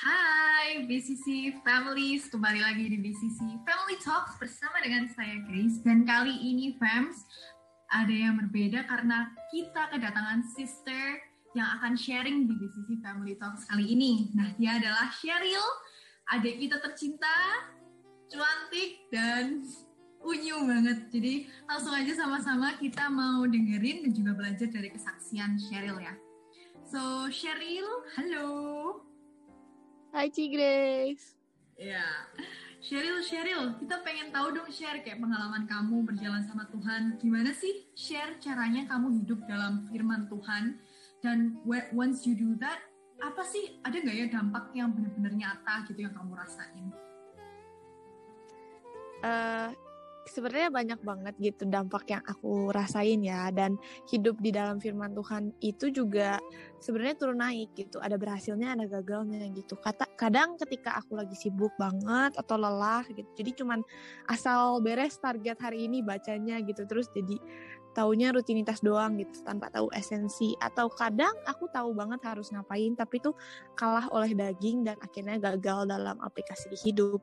Hai BCC Families, kembali lagi di BCC Family Talks bersama dengan saya Grace. Dan kali ini Fams, ada yang berbeda karena kita kedatangan sister yang akan sharing di BCC Family Talks kali ini. Nah, dia adalah Sheryl, adik kita tercinta, cantik, dan unyu banget. Jadi langsung aja sama-sama kita mau dengerin dan juga belajar dari kesaksian Sheryl ya. So, Sheryl, halo. Hai Ci Grace. Ya, Sheryl, kita pengen tahu dong kayak pengalaman kamu berjalan sama Tuhan. Gimana sih share caranya kamu hidup dalam firman Tuhan? Dan once you do that, apa sih, ada nggak ya dampak yang benar-benar nyata gitu yang kamu rasain? Sebenarnya banyak banget gitu dampak yang aku rasain ya, dan hidup di dalam firman Tuhan itu juga sebenarnya turun naik gitu, ada berhasilnya ada gagalnya gitu. Kadang ketika aku lagi sibuk banget atau lelah gitu, jadi cuman asal beres target hari ini bacanya gitu, terus jadi taunya rutinitas doang gitu tanpa tahu esensi. Atau kadang aku tahu banget harus ngapain tapi tuh kalah oleh daging dan akhirnya gagal dalam aplikasi di hidup.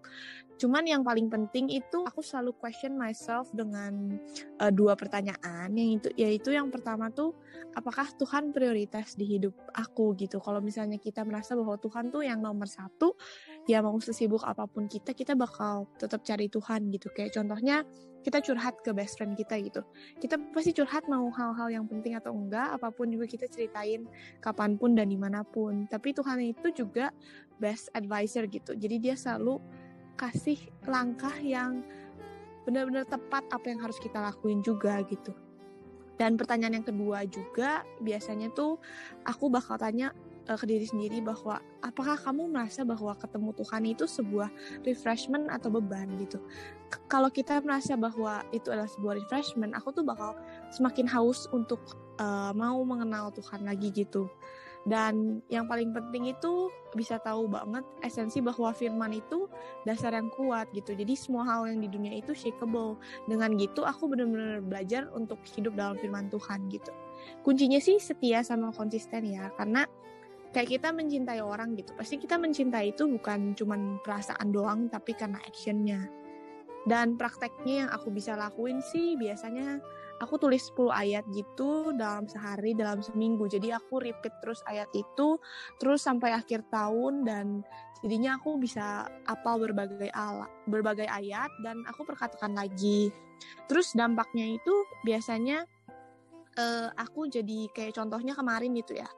Cuman yang paling penting itu aku selalu question myself dengan dua pertanyaan, yaitu yang pertama tuh, apakah Tuhan prioritas di hidup aku gitu. Kalau misalnya kita merasa bahwa Tuhan tuh yang nomor satu, ya mau sesibuk apapun kita bakal tetap cari Tuhan gitu. Kayak contohnya kita curhat ke best friend kita gitu, kita pasti curhat mau hal-hal yang penting atau enggak, apapun juga kita ceritain kapanpun dan dimanapun. Tapi Tuhan itu juga best advisor gitu, jadi dia selalu kasih langkah yang benar-benar tepat apa yang harus kita lakuin juga gitu. Dan pertanyaan yang kedua juga biasanya tuh aku bakal tanya ke diri sendiri bahwa apakah kamu merasa bahwa ketemu Tuhan itu sebuah refreshment atau beban gitu. Kalau kita merasa bahwa itu adalah sebuah refreshment, aku tuh bakal semakin haus untuk mau mengenal Tuhan lagi gitu. Dan yang paling penting itu bisa tahu banget esensi bahwa firman itu dasar yang kuat gitu. Jadi semua hal yang di dunia itu shakeable. Dengan gitu aku benar-benar belajar untuk hidup dalam firman Tuhan gitu. Kuncinya sih setia sama konsisten ya, karena kayak kita mencintai orang gitu, pasti kita mencintai itu bukan cuman perasaan doang, tapi karena actionnya. Dan prakteknya yang aku bisa lakuin sih, biasanya aku tulis 10 ayat gitu dalam sehari, dalam seminggu. Jadi aku repeat terus ayat itu, terus sampai akhir tahun, dan jadinya aku bisa hafal berbagai ayat, dan aku perkatakan lagi. Terus dampaknya itu biasanya aku jadi kayak contohnya kemarin gitu ya,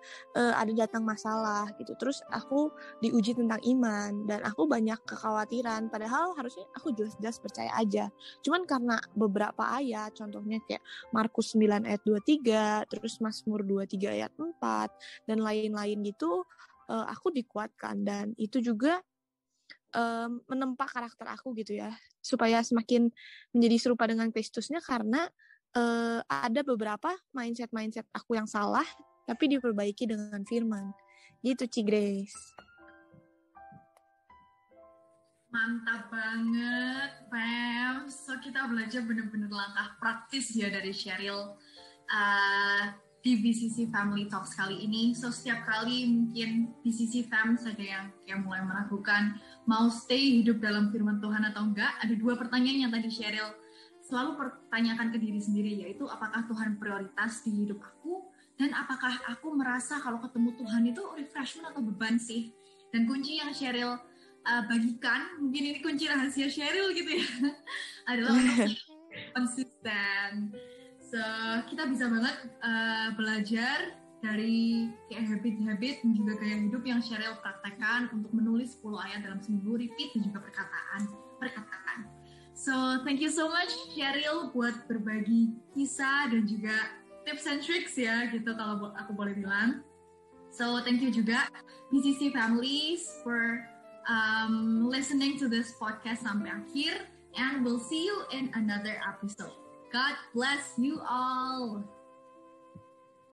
ada datang masalah gitu, terus aku diuji tentang iman dan aku banyak kekhawatiran, padahal harusnya aku jelas-jelas percaya aja. Cuman karena beberapa ayat, contohnya kayak Markus 9 ayat 23, terus Mazmur 23 ayat 4 dan lain-lain gitu, aku dikuatkan, dan itu juga menempa karakter aku gitu ya, supaya semakin menjadi serupa dengan Kristusnya, karena ada beberapa mindset aku yang salah tapi diperbaiki dengan firman gitu, Ci Grace. Mantap banget, Pam. So kita belajar bener-bener langkah praktis ya dari Sheryl di BCC Family Talks kali ini. So setiap kali mungkin BCC Fams ada yang kayak mulai meragukan mau stay hidup dalam firman Tuhan atau enggak, ada dua pertanyaan yang tadi Sheryl selalu pertanyakan ke diri sendiri, yaitu apakah Tuhan prioritas di hidup aku, dan apakah aku merasa kalau ketemu Tuhan itu refreshment atau beban sih. Dan kunci yang Sheryl bagikan, mungkin ini kunci rahasia Sheryl gitu ya, adalah untuk konsisten. So kita bisa banget belajar dari kayak habit-habit dan juga gaya hidup yang Sheryl praktekkan untuk menulis 10 ayat dalam seminggu, repeat, dan juga perkataan. So, thank you so much Sheryl buat berbagi kisah dan juga tips and tricks ya gitu kalau aku boleh bilang. So, thank you juga BCC families for listening to this podcast sampai akhir, and we'll see you in another episode. God bless you all.